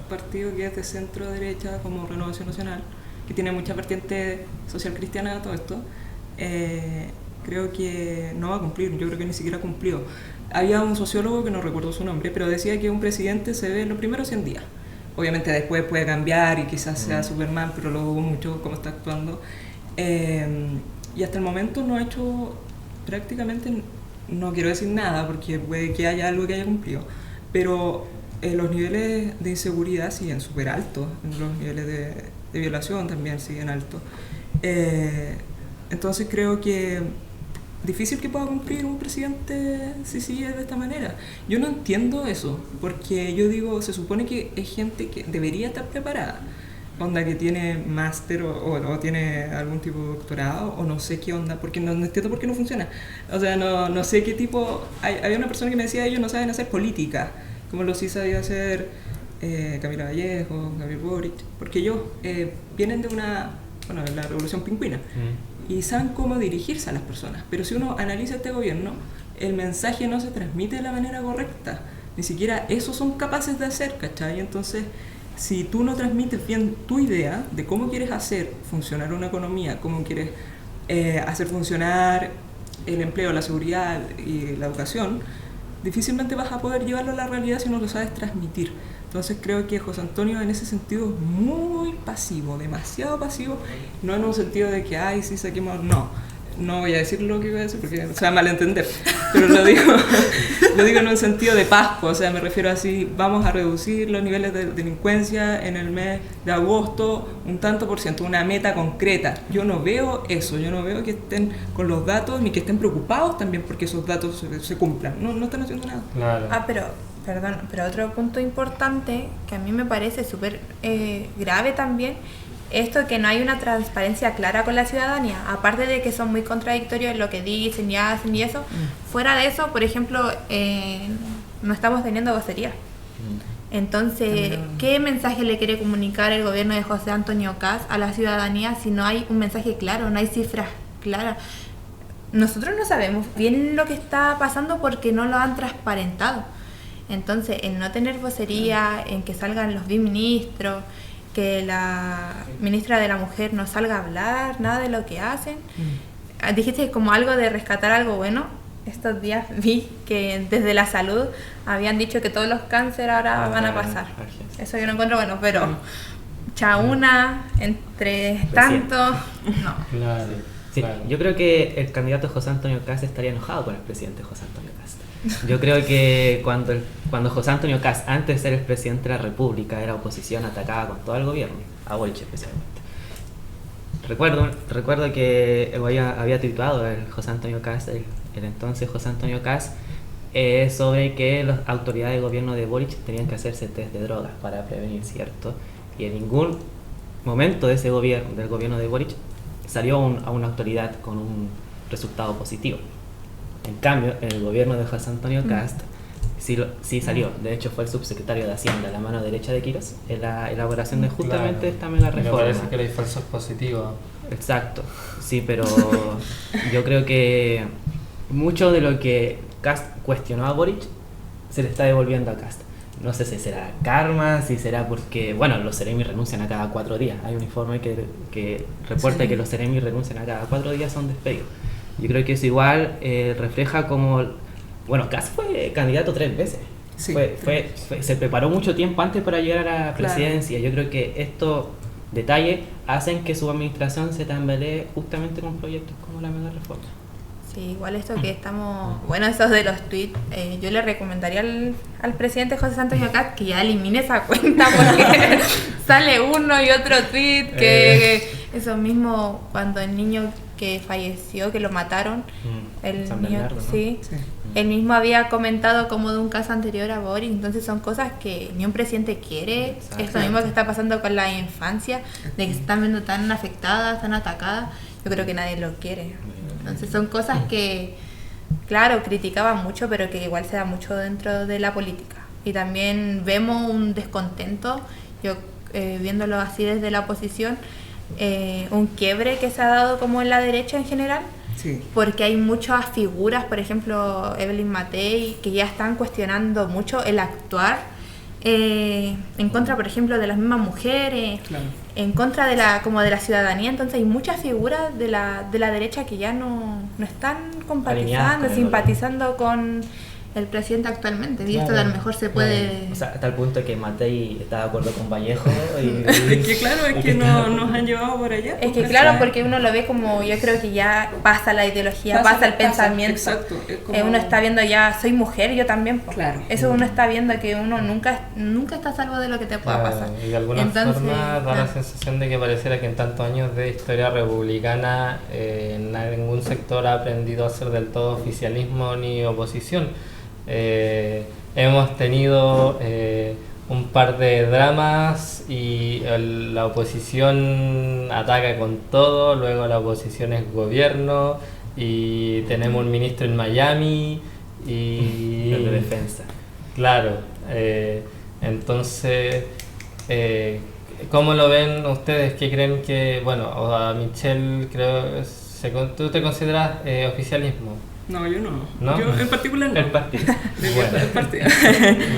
S4: partido que es de centro derecha como Renovación Nacional, que tiene mucha vertiente social cristiana de todo esto, creo que no va a cumplir. Yo creo que ni siquiera ha cumplido. Había un sociólogo que no recuerdo su nombre, pero decía que un presidente se ve en los primeros 100 días. Obviamente después puede cambiar y quizás sea Superman, pero lo dudo mucho cómo está actuando. Y hasta el momento no ha hecho prácticamente, no quiero decir nada porque puede que haya algo que haya cumplido, pero los niveles de inseguridad siguen súper altos, los niveles de violación también siguen altos. Entonces creo que difícil que pueda cumplir un presidente si sigue de esta manera. Yo no entiendo eso, porque yo digo, se supone que es gente que debería estar preparada, onda que tiene máster o tiene algún tipo de doctorado o no sé qué onda, porque no entiendo por qué no funciona. O sea, no sé qué tipo... Había una persona que me decía, ellos no saben hacer política, como lo sí sabía hacer Camila Vallejo, Gabriel Boric, porque ellos vienen de la Revolución Pingüina y saben cómo dirigirse a las personas, pero si uno analiza este gobierno, el mensaje no se transmite de la manera correcta, ni siquiera eso son capaces de hacer, ¿cachai? Entonces, si tú no transmites bien tu idea de cómo quieres hacer funcionar una economía, cómo quieres hacer funcionar el empleo, la seguridad y la educación, difícilmente vas a poder llevarlo a la realidad si no lo sabes transmitir. Entonces creo que José Antonio en ese sentido es muy pasivo, demasiado pasivo, no en un sentido de que, ay, sí, saquemos, no voy a decir lo que voy a decir porque se va a malentender, pero lo digo en un sentido de pascua, o sea, me refiero así, vamos a reducir los niveles de delincuencia en el mes de agosto un tanto por ciento, una meta concreta. Yo no veo eso, yo no veo que estén con los datos ni que estén preocupados también porque esos datos se cumplan, no están haciendo nada.
S1: Claro.
S3: Pero otro punto importante que a mí me parece súper grave también, esto que no hay una transparencia clara con la ciudadanía, aparte de que son muy contradictorios en lo que dicen y hacen y eso, fuera de eso, por ejemplo, no estamos teniendo vocería. Entonces, ¿qué mensaje le quiere comunicar el gobierno de José Antonio Kast a la ciudadanía si no hay un mensaje claro, no hay cifras claras? Nosotros no sabemos bien lo que está pasando porque no lo han transparentado. Entonces, el no tener vocería, en que salgan los biministros, que la ministra de la Mujer no salga a hablar, nada de lo que hacen. Dijiste como algo de rescatar algo bueno. Estos días vi que desde la salud habían dicho que todos los cánceres ahora van a pasar. Eso yo no encuentro bueno, pero chauna, entre tanto, no.
S1: Claro.
S2: Sí, yo creo que el candidato José Antonio Kast estaría enojado con el presidente José Antonio Kast. Yo creo que cuando José Antonio Kast, antes de ser el presidente de la República, era oposición, atacaba con todo el gobierno, a Boric especialmente. Recuerdo que había tuiteado el José Antonio Kast, el entonces José Antonio Kast, sobre que las autoridades de gobierno de Boric tenían que hacerse test de drogas para prevenir, ¿cierto? Y en ningún momento de ese del gobierno de Boric salió a una autoridad con un resultado positivo. En cambio, en el gobierno de José Antonio Kast sí salió. De hecho, fue el subsecretario de Hacienda, la mano derecha de Quirós, en la elaboración de justamente esta mega reforma.
S1: Me parece que hay falsos positivos.
S2: Exacto, sí, pero yo creo que mucho de lo que Kast cuestionó a Boric se le está devolviendo a Kast. No sé si será karma, si será porque, bueno, los Ceremi renuncian a cada 4 días. Hay un informe que reporta que los Ceremi renuncian a cada 4 días, son despedidos. Yo creo que eso igual refleja como... Bueno, Kast fue candidato 3 veces. Sí. Se preparó mucho tiempo antes para llegar a la presidencia. Claro. Yo creo que estos detalles hacen que su administración se tambalee justamente con proyectos como la mega reforma.
S3: Sí, igual esto que estamos... Bueno, esos de los tweets, yo le recomendaría al presidente José Antonio Kast que ya elimine esa cuenta porque sale uno y otro tweet que eso mismo cuando el niño que falleció, que lo mataron, el
S2: San
S3: niño,
S2: Bernardo, ¿no?
S3: sí, él mismo había comentado como de un caso anterior a Boris, entonces son cosas que ni un presidente quiere. Exacto. Esto mismo que está pasando con la infancia, de que se están viendo tan afectadas, tan atacadas, yo creo que nadie lo quiere. Entonces son cosas que, claro, criticaban mucho, pero que igual se da mucho dentro de la política. y también vemos un descontento, yo viéndolo así desde la oposición, un quiebre que se ha dado como en la derecha en general.
S4: Sí.
S3: Porque hay muchas figuras, por ejemplo Evelyn Matei, que ya están cuestionando mucho el actuar en contra, por ejemplo, de las mismas mujeres,
S4: Claro.
S3: en contra de la ciudadanía. Entonces hay muchas figuras de la derecha que ya no están compatizando, simpatizando con el presidente actualmente, y esto a lo mejor se puede...
S2: O sea, hasta el punto que Matei está de acuerdo con Vallejo
S4: Es que claro, es que no, nos han llevado por allá.
S3: Es que claro, porque uno lo ve como, yo creo que ya pasa la ideología, pasa el pensamiento.
S4: Exacto. Es como...
S3: Uno está viendo ya, soy mujer, yo también. Po.
S4: Claro.
S3: Eso uno está viendo que uno nunca está a salvo de lo que te pueda pasar.
S1: Y de alguna forma da la sensación de que pareciera que en tantos años de historia republicana ningún sector ha aprendido a ser del todo oficialismo ni oposición. Hemos tenido un par de dramas y la oposición ataca con todo, luego la oposición es gobierno y tenemos un ministro en Miami y...
S2: el de defensa.
S1: Claro, entonces, ¿cómo lo ven ustedes? ¿Qué creen que, bueno, o a Michelle, creo, ¿tú te consideras oficialismo?
S4: No, yo no.
S1: ¿No?
S4: Yo en particular no.
S1: El partido.
S4: Bueno. El partido.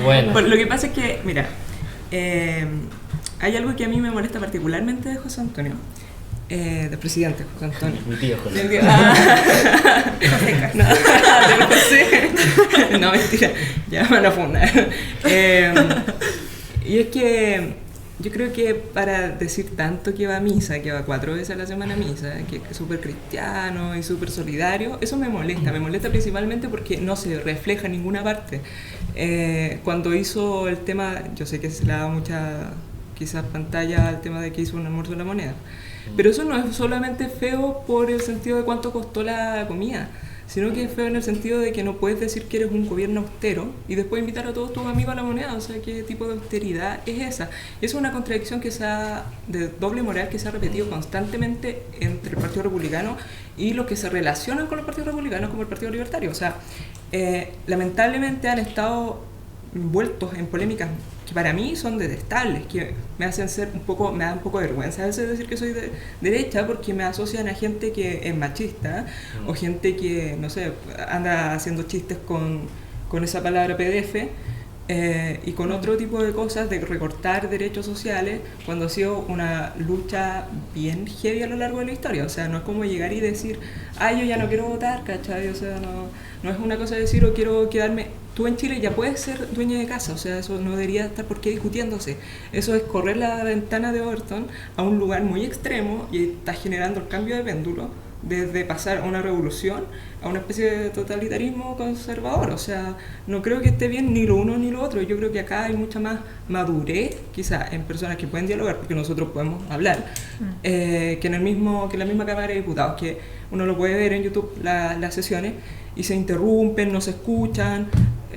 S1: Bueno.
S4: Lo que pasa es que, mira, hay algo que a mí me molesta particularmente de José Antonio. Del presidente José Antonio.
S2: Mi tío José.
S4: No, del José. No, mentira. Ya me van a fundar. Y es que yo creo que para decir tanto que va a misa, que va 4 veces a la semana a misa, que es súper cristiano y súper solidario, eso me molesta. Me molesta principalmente porque no se refleja en ninguna parte. Cuando hizo el tema, yo sé que se le ha dado mucha quizás pantalla al tema de que hizo un almuerzo de la moneda, pero eso no es solamente feo por el sentido de cuánto costó la comida, sino que es feo en el sentido de que no puedes decir que eres un gobierno austero y después invitar a todos tus amigos a la moneda. O sea, ¿qué tipo de austeridad es esa? Es una contradicción de doble moral que se ha repetido constantemente entre el Partido Republicano y los que se relacionan con el Partido Republicano como el Partido Libertario. O sea, lamentablemente han estado envueltos en polémicas que para mí son detestables, que me hacen me da un poco de vergüenza a veces decir que soy de derecha, porque me asocian a gente que es machista o gente que, no sé, anda haciendo chistes con esa palabra PDF y con otro tipo de cosas de recortar derechos sociales, cuando ha sido una lucha bien heavy a lo largo de la historia. O sea, no es como llegar y decir, yo ya no quiero votar, ¿cachai? O sea, no es una cosa de decir, o quiero quedarme. Tú en Chile ya puedes ser dueña de casa, o sea, eso no debería estar por qué discutiéndose. Eso es correr la ventana de Overton a un lugar muy extremo y está generando el cambio de péndulo desde pasar a una revolución a una especie de totalitarismo conservador. O sea, no creo que esté bien ni lo uno ni lo otro. Yo creo que acá hay mucha más madurez, quizás en personas que pueden dialogar, porque nosotros podemos hablar, que la misma Cámara de Diputados, que uno lo puede ver en YouTube las sesiones y se interrumpen, no se escuchan,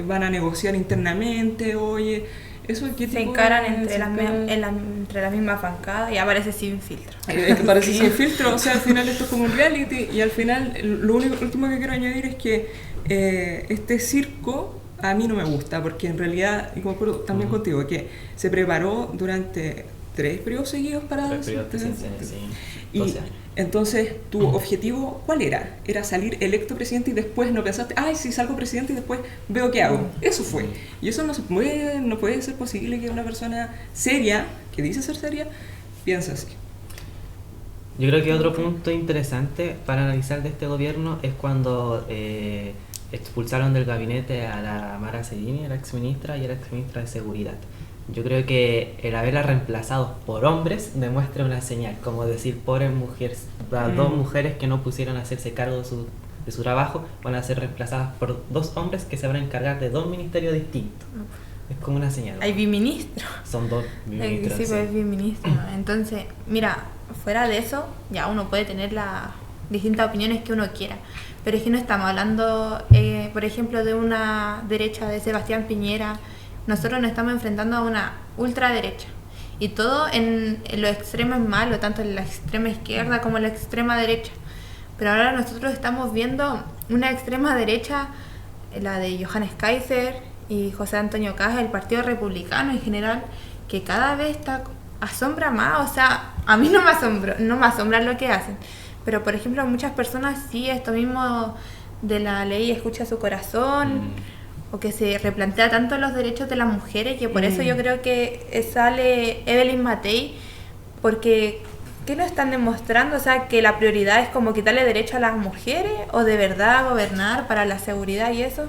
S4: van a negociar internamente, oye, eso es que
S3: se encaran entre la misma bancada y aparece sin filtro.
S4: Es que parece sin filtro, o sea, al final esto es como un reality y al final lo último que quiero añadir es que este circo a mí no me gusta, porque en realidad, y concuerdo también contigo, que se preparó durante 3 periodos seguidos para...
S2: 3 periodos presidenciales, sí.
S4: Y entonces, ¿tu objetivo cuál era? Era salir electo presidente y después no pensaste, si salgo presidente y después veo qué hago. Eso fue. Y eso no puede ser posible que una persona seria, que dice ser seria, piense así.
S2: Yo creo que otro punto interesante para analizar de este gobierno es cuando expulsaron del gabinete a la Mara Seguini, la exministra, y a la exministra de Seguridad. Yo creo que el haberla reemplazado por hombres demuestra una señal, como decir, pobres mujeres, las 2 mujeres que no pusieron a hacerse cargo de su trabajo van a ser reemplazadas por 2 hombres que se van a encargar de 2 ministerios distintos. Es como una señal.
S3: Hay biministro.
S2: Son 2 biministros.
S3: Sí, pues es biministro. Entonces, mira, fuera de eso, ya uno puede tener las distintas opiniones que uno quiera. Pero es que no estamos hablando, por ejemplo, de una derecha de Sebastián Piñera. Nosotros nos estamos enfrentando a una ultraderecha. Y todo en lo extremo es malo, tanto en la extrema izquierda como en la extrema derecha. Pero ahora nosotros estamos viendo una extrema derecha, la de Johannes Kaiser, y José Antonio Caz, el Partido Republicano en general, que cada vez asombra más. O sea, a mí no me asombra lo que hacen, pero por ejemplo muchas personas sí, esto mismo de la ley escucha su corazón, o que se replantea tanto los derechos de las mujeres, que por eso yo creo que sale Evelyn Matei, porque ¿qué nos están demostrando? O sea, que la prioridad es como quitarle derecho a las mujeres, o de verdad gobernar para la seguridad y eso.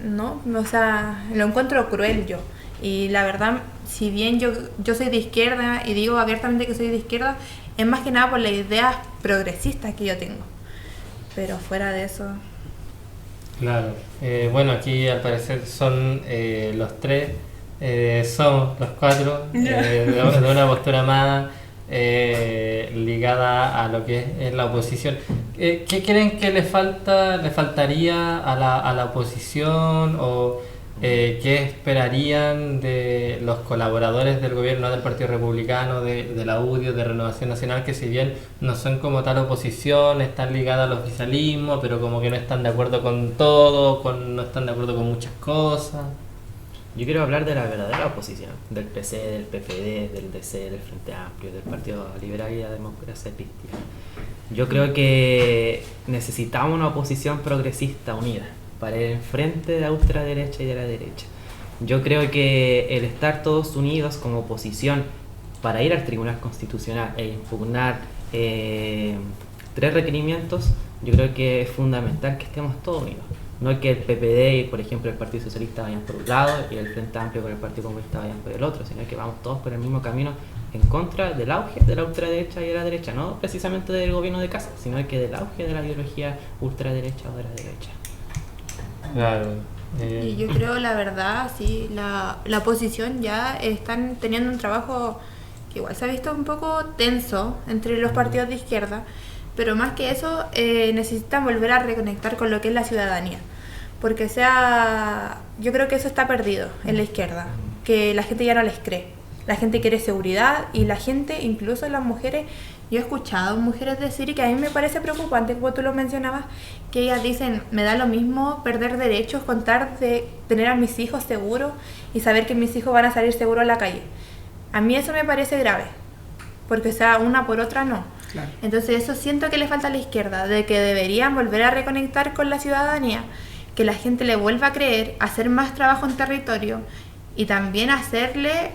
S3: No, o sea, lo encuentro cruel yo. Y la verdad, si bien yo soy de izquierda y digo abiertamente que soy de izquierda, es más que nada por las ideas progresistas que yo tengo. Pero fuera de eso...
S1: Claro. Bueno, aquí al parecer son los tres, somos los cuatro, de una postura más ligada a lo que es la oposición. ¿Qué creen que le faltaría a la oposición, o qué esperarían de los colaboradores del gobierno del Partido Republicano, de la UDI, de Renovación Nacional, que si bien no son como tal oposición, están ligadas al oficialismo, pero como que no están de acuerdo con todo, no están de acuerdo con muchas cosas?
S2: Yo quiero hablar de la verdadera oposición, del PC, del PPD, del DC, del Frente Amplio, del Partido Liberal y la Democracia Cristiana. Yo creo que necesitamos una oposición progresista unida para ir enfrente de la ultraderecha y de la derecha. Yo creo que el estar todos unidos como oposición para ir al Tribunal Constitucional e impugnar 3 requerimientos, yo creo que es fundamental que estemos todos unidos. No que el PPD y, por ejemplo, el Partido Socialista vayan por un lado y el Frente Amplio con el Partido Comunista vayan por el otro, sino que vamos todos por el mismo camino en contra del auge de la ultraderecha y de la derecha, no precisamente del gobierno de Kast, sino que del auge de la ideología ultraderecha o de la derecha.
S1: Claro.
S3: Y yo creo, la verdad, sí, la oposición ya están teniendo un trabajo que igual se ha visto un poco tenso entre los partidos de izquierda, pero más que eso necesitan volver a reconectar con lo que es la ciudadanía, porque yo creo que eso está perdido en la izquierda, que la gente ya no les cree, la gente quiere seguridad, y la gente, incluso las mujeres, yo he escuchado mujeres decir, y que a mí me parece preocupante, como tú lo mencionabas, que ellas dicen, me da lo mismo perder derechos con tal de tener a mis hijos seguros y saber que mis hijos van a salir seguros a la calle. A mí eso me parece grave, porque una por otra no.
S4: Claro.
S3: Entonces eso siento que le falta a la izquierda, de que deberían volver a reconectar con la ciudadanía, que la gente le vuelva a creer, hacer más trabajo en territorio y también hacerle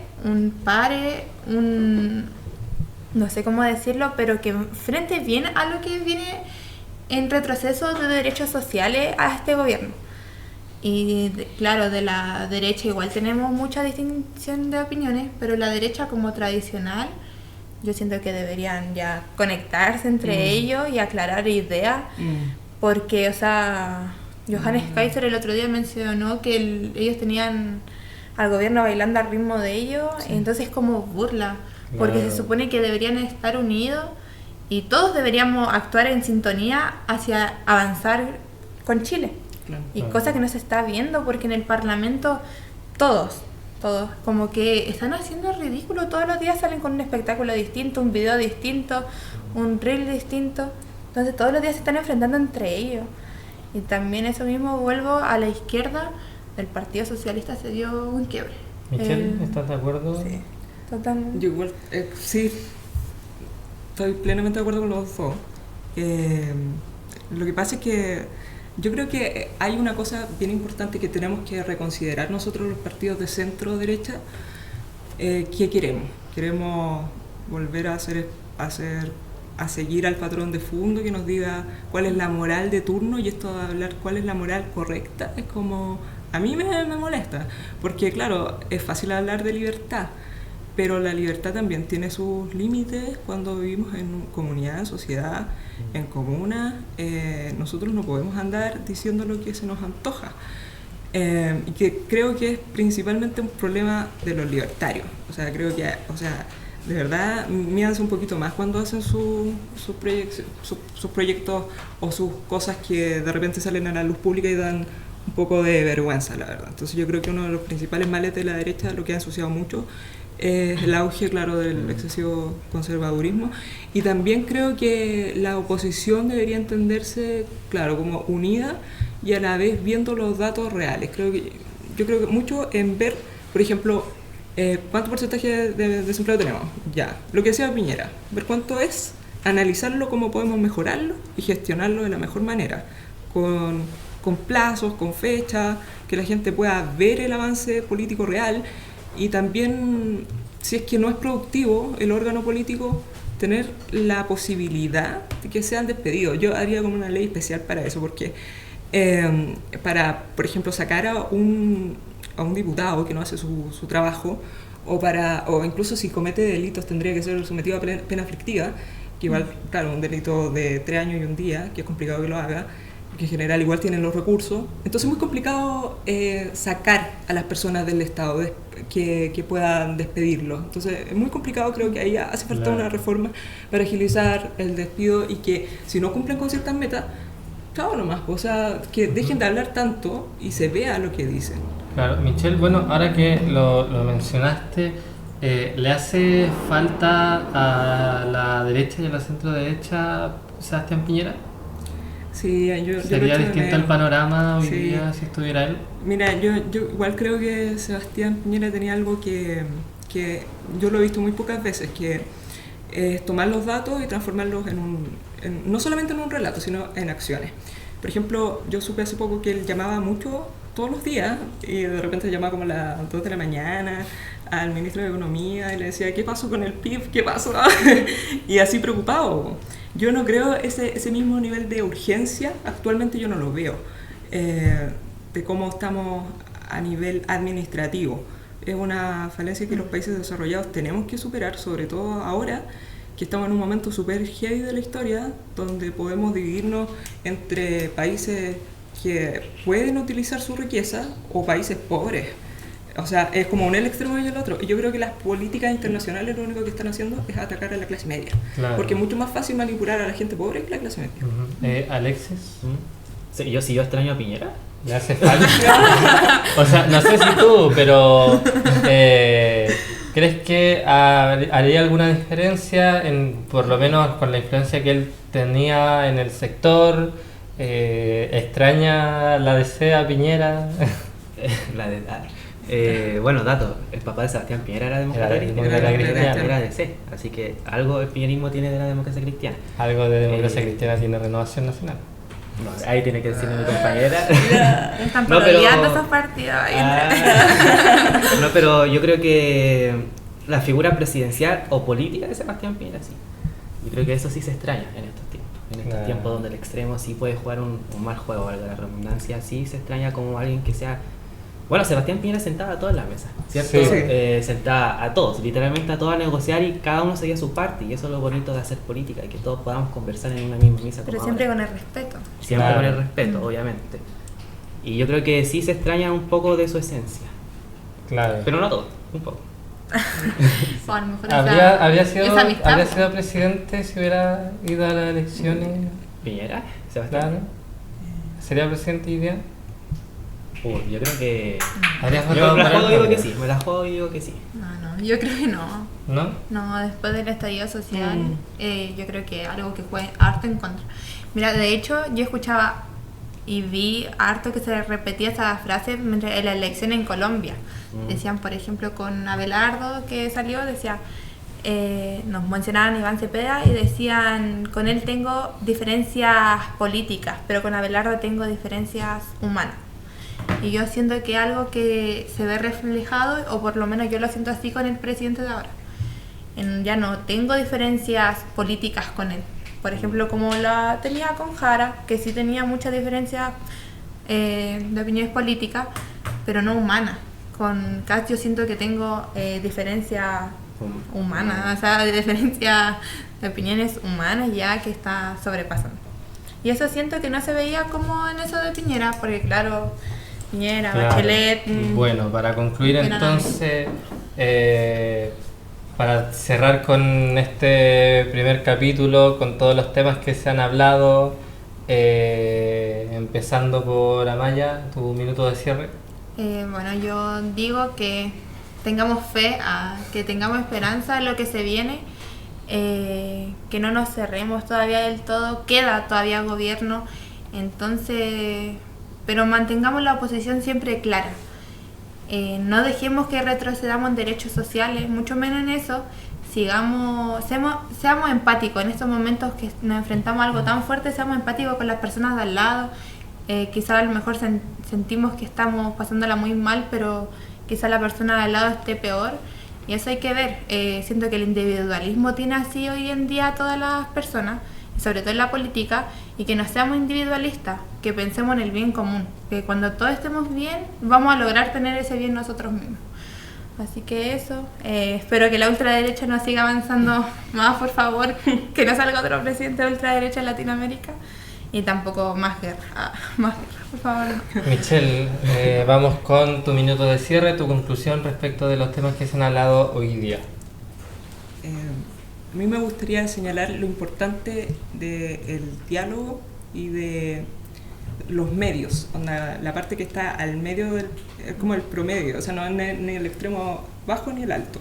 S3: no sé cómo decirlo, pero que frente bien a lo que viene en retroceso de derechos sociales a este gobierno. Y claro, de la derecha igual tenemos mucha distinción de opiniones, pero la derecha como tradicional, yo siento que deberían ya conectarse entre ellos y aclarar ideas, porque, o sea, Johannes Kaiser el otro día mencionó que ellos tenían al gobierno bailando al ritmo de ellos, y entonces es como burla, porque se supone que deberían estar unidos y todos deberíamos actuar en sintonía hacia avanzar con Chile. Y cosa que no se está viendo, porque en el Parlamento todos como que están haciendo ridículo, todos los días salen con un espectáculo distinto, un video distinto, un reel distinto, entonces todos los días se están enfrentando entre ellos. Y también eso mismo, vuelvo a la izquierda, el Partido Socialista se dio un quiebre.
S1: Michelle, ¿estás de acuerdo?
S3: Sí, totalmente.
S4: Yo igual, sí, estoy plenamente de acuerdo con los dos. Lo que pasa es que yo creo que hay una cosa bien importante que tenemos que reconsiderar nosotros los partidos de centro-derecha. ¿Qué queremos? ¿Queremos volver a seguir al patrón de fondo que nos diga cuál es la moral de turno? Y esto de hablar cuál es la moral correcta es como... A mí me molesta, porque claro, es fácil hablar de libertad, pero la libertad también tiene sus límites cuando vivimos en comunidad, en sociedad, en comuna. Nosotros no podemos andar diciendo lo que se nos antoja. Y que creo que es principalmente un problema de los libertarios. O sea, creo que, de verdad, mídanse un poquito más cuando hacen sus proyectos o sus cosas que de repente salen a la luz pública y dan un poco de vergüenza, la verdad. Entonces yo creo que uno de los principales males de la derecha, lo que ha ensuciado mucho, es el auge, claro, del excesivo conservadurismo. Y también creo que la oposición debería entenderse, claro, como unida y a la vez viendo los datos reales. Creo que yo creo que mucho en ver, por ejemplo, cuánto porcentaje de desempleo tenemos. Ya, lo que decía Piñera, ver cuánto es, analizarlo, cómo podemos mejorarlo y gestionarlo de la mejor manera, con plazos, con fechas, que la gente pueda ver el avance político real y también, si es que no es productivo el órgano político, tener la posibilidad de que sean despedidos. Yo haría como una ley especial para eso, porque para, por ejemplo, sacar a un diputado que no hace su trabajo, o incluso si comete delitos tendría que ser sometido a pena aflictiva, que igual, claro, un delito de 3 años y un día, que es complicado que lo haga, que en general igual tienen los recursos. Entonces es muy complicado sacar a las personas del Estado que puedan despedirlos. Entonces es muy complicado, creo que ahí hace falta una reforma para agilizar el despido y que si no cumplen con ciertas metas, chao nomás, o sea, que dejen de hablar tanto y se vea lo que dicen.
S1: Claro, Michelle, bueno, ahora que lo mencionaste, ¿le hace falta a la derecha y a la centro derecha Sebastián Piñera?
S4: Sí, yo
S1: ¿Sería distinto el panorama hoy
S4: sí.
S1: día si estuviera él?
S4: Mira, yo igual creo que Sebastián Piñera tenía algo que yo lo he visto muy pocas veces, que es tomar los datos y transformarlos no solamente en un relato, sino en acciones. Por ejemplo, yo supe hace poco que él llamaba mucho todos los días y de repente llamaba como a las 2 de la mañana al ministro de Economía y le decía, ¿qué pasó con el PIB? ¿Qué pasó? Y así preocupado. Yo no creo ese mismo nivel de urgencia, actualmente yo no lo veo, de cómo estamos a nivel administrativo. Es una falencia que los países desarrollados tenemos que superar, sobre todo ahora que estamos en un momento súper heavy de la historia, donde podemos dividirnos entre países que pueden utilizar su riqueza o países pobres. O sea, es como el extremo y el otro. Y yo creo que las políticas internacionales lo único que están haciendo es atacar a la clase media. Claro. Porque es mucho más fácil manipular a la gente pobre que la clase media.
S1: ¿Alexis?
S2: Sí, yo extraño a Piñera.
S1: ¿Le hace falta? O sea, no sé si tú, pero ¿crees que haría alguna diferencia, por lo menos con la influencia que él tenía en el sector? ¿Extraña la DC a Piñera?
S2: Bueno, dato, el papá de Sebastián Piñera era era DC, así que algo el piñerismo tiene de la democracia cristiana.
S1: Algo de democracia cristiana tiene Renovación Nacional.
S2: No, ahí tiene que decirme mi compañera.
S3: Están peleando esos partidos.
S2: No, pero yo creo que la figura presidencial o política de Sebastián Piñera sí. Yo creo que eso sí se extraña en estos tiempos. En estos tiempos donde el extremo sí puede jugar un mal juego, valga la redundancia, sí se extraña como alguien que sea... Bueno, Sebastián Piñera sentaba a todas las mesas, ¿cierto? Sí. Sentaba a todos, literalmente a todos a negociar y cada uno seguía su parte, y eso es lo bonito de hacer política, y que todos podamos conversar en una misma mesa.
S3: Pero siempre ahora. Con el respeto.
S2: Siempre con el respeto, obviamente. Y yo creo que sí se extraña un poco de su esencia.
S1: Claro.
S2: Pero no todo, un poco.
S3: Bueno,
S1: ¿Habría sido presidente si hubiera ido a las elecciones?
S2: ¿Piñera? ¿Sebastián?
S1: Claro. ¿Sería presidente hoy día?
S2: Yo creo que...
S1: Yo
S2: me la juego y digo que sí,
S3: No, yo creo que no.
S1: ¿No?
S3: No, después del estallido social, yo creo que algo que fue harto en contra. Mira, de hecho, yo escuchaba y vi harto que se repetía esa frase en la elección en Colombia. Decían, por ejemplo, con Abelardo que salió, decía... nos mencionaban a Iván Cepeda y decían, con él tengo diferencias políticas, pero con Abelardo tengo diferencias humanas. Y yo siento que algo que se ve reflejado, o por lo menos yo lo siento así con el presidente de ahora. Ya no tengo diferencias políticas con él. Por ejemplo, como la tenía con Jara, que sí tenía muchas diferencias de opiniones políticas, pero no humanas. Con Kast yo siento que tengo diferencias humanas, o sea, diferencias de opiniones humanas ya que está sobrepasando. Y eso siento que no se veía como en eso de Piñera, porque claro... Piñera, claro. Bachelet...
S1: Bueno, para concluir entonces, para cerrar con este primer capítulo, con todos los temas que se han hablado, empezando por Amaya, tu minuto de cierre.
S3: Bueno, yo digo que tengamos fe, que tengamos esperanza en lo que se viene, que no nos cerremos todavía del todo, queda todavía gobierno, entonces... pero mantengamos la oposición siempre clara. no dejemos que retrocedamos en derechos sociales, mucho menos en eso. Seamos empáticos en estos momentos que nos enfrentamos a algo tan fuerte, seamos empáticos con las personas de al lado. Quizá a lo mejor sentimos que estamos pasándola muy mal, pero quizá la persona de al lado esté peor, y eso hay que ver. Siento que el individualismo tiene así hoy en día a todas las personas, sobre todo en la política, y que no seamos individualistas, que pensemos en el bien común, que cuando todos estemos bien vamos a lograr tener ese bien nosotros mismos. Así que eso, espero que la ultraderecha no siga avanzando más, por favor, que no salga otro presidente de ultraderecha en Latinoamérica, y tampoco más guerra, por favor.
S1: Michelle, vamos con tu minuto de cierre, tu conclusión respecto de los temas que se han hablado hoy día.
S4: A mí me gustaría señalar lo importante del diálogo y de los medios, la parte que está al medio es como el promedio, o sea, no es ni el extremo bajo ni el alto.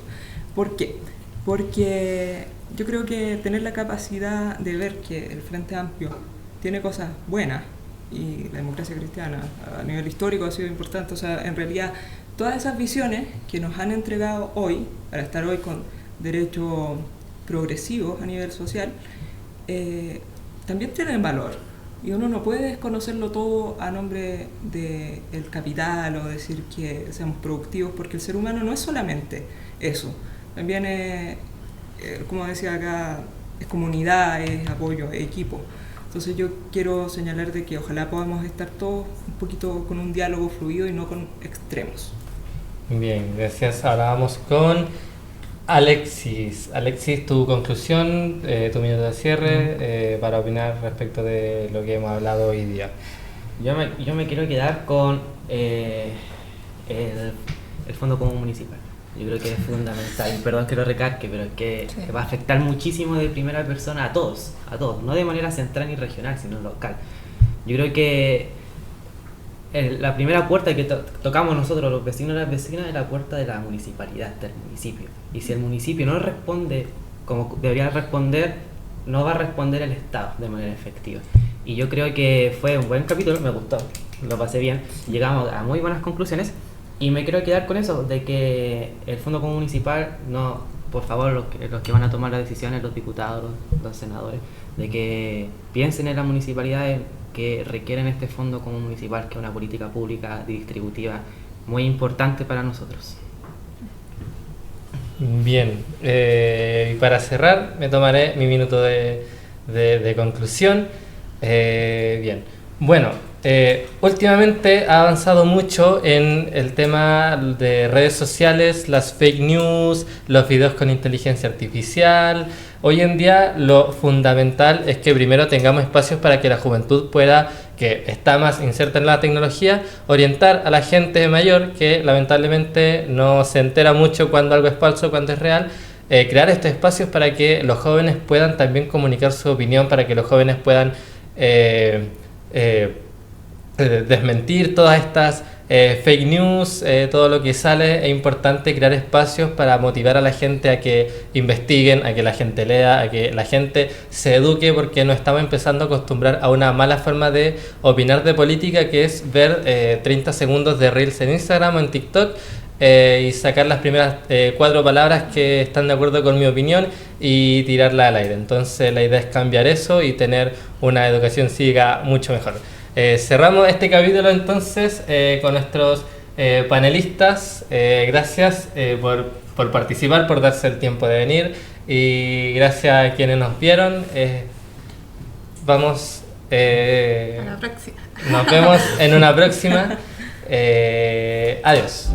S4: ¿Por qué? Porque yo creo que tener la capacidad de ver que el Frente Amplio tiene cosas buenas, y la democracia cristiana a nivel histórico ha sido importante, o sea, en realidad todas esas visiones que nos han entregado hoy, para estar hoy con derechos progresivos a nivel social, también tienen valor, y uno no puede desconocerlo todo a nombre del capital o decir que seamos productivos, porque el ser humano no es solamente eso, también es, como decía acá, es comunidad, es apoyo, es equipo. Entonces yo quiero señalar de que ojalá podamos estar todos un poquito con un diálogo fluido y no con extremos.
S1: Bien, gracias. Ahora vamos con Alexis. Alexis, tu conclusión, tu minuto de cierre para opinar respecto de lo que hemos hablado hoy día.
S2: Yo me quiero quedar con el Fondo Común Municipal. Yo creo que es fundamental, y perdón que lo recalque, pero es que
S3: sí,
S2: va a afectar muchísimo de primera persona a todos, no de manera central ni regional, sino local. Yo creo que la primera puerta que tocamos nosotros, los vecinos y las vecinas, es la puerta de la municipalidad, del municipio. Y si el municipio no responde como debería responder, no va a responder el Estado de manera efectiva. Y yo creo que fue un buen capítulo, me gustó, lo pasé bien, llegamos a muy buenas conclusiones. Y me quiero quedar con eso, de que el Fondo Común Municipal, no, por favor, los que van a tomar las decisiones, los diputados, los senadores, de que piensen en las municipalidades que requieren este Fondo Común Municipal, que es una política pública distributiva muy importante para nosotros.
S1: Bien, y para cerrar me tomaré mi minuto de conclusión. Bien, bueno. Últimamente ha avanzado mucho en el tema de redes sociales, las fake news, los videos con inteligencia artificial. Hoy en día lo fundamental es que primero tengamos espacios para que la juventud pueda, que está más inserta en la tecnología, orientar a la gente mayor que lamentablemente no se entera mucho cuando algo es falso, cuando es real. Crear estos espacios para que los jóvenes puedan también comunicar su opinión, para que los jóvenes puedan desmentir todas estas fake news, todo lo que sale. Es importante crear espacios para motivar a la gente a que investiguen, a que la gente lea, a que la gente se eduque, porque nos estamos empezando a acostumbrar a una mala forma de opinar de política, que es ver 30 segundos de Reels en Instagram o en TikTok y sacar las primeras 4 palabras que están de acuerdo con mi opinión y tirarla al aire. Entonces la idea es cambiar eso y tener una educación cívica mucho mejor. Cerramos este capítulo entonces con nuestros panelistas. Gracias por participar, por darse el tiempo de venir, y gracias a quienes nos vieron. Vamos
S3: a la próxima.
S1: Nos vemos en una próxima. Adiós.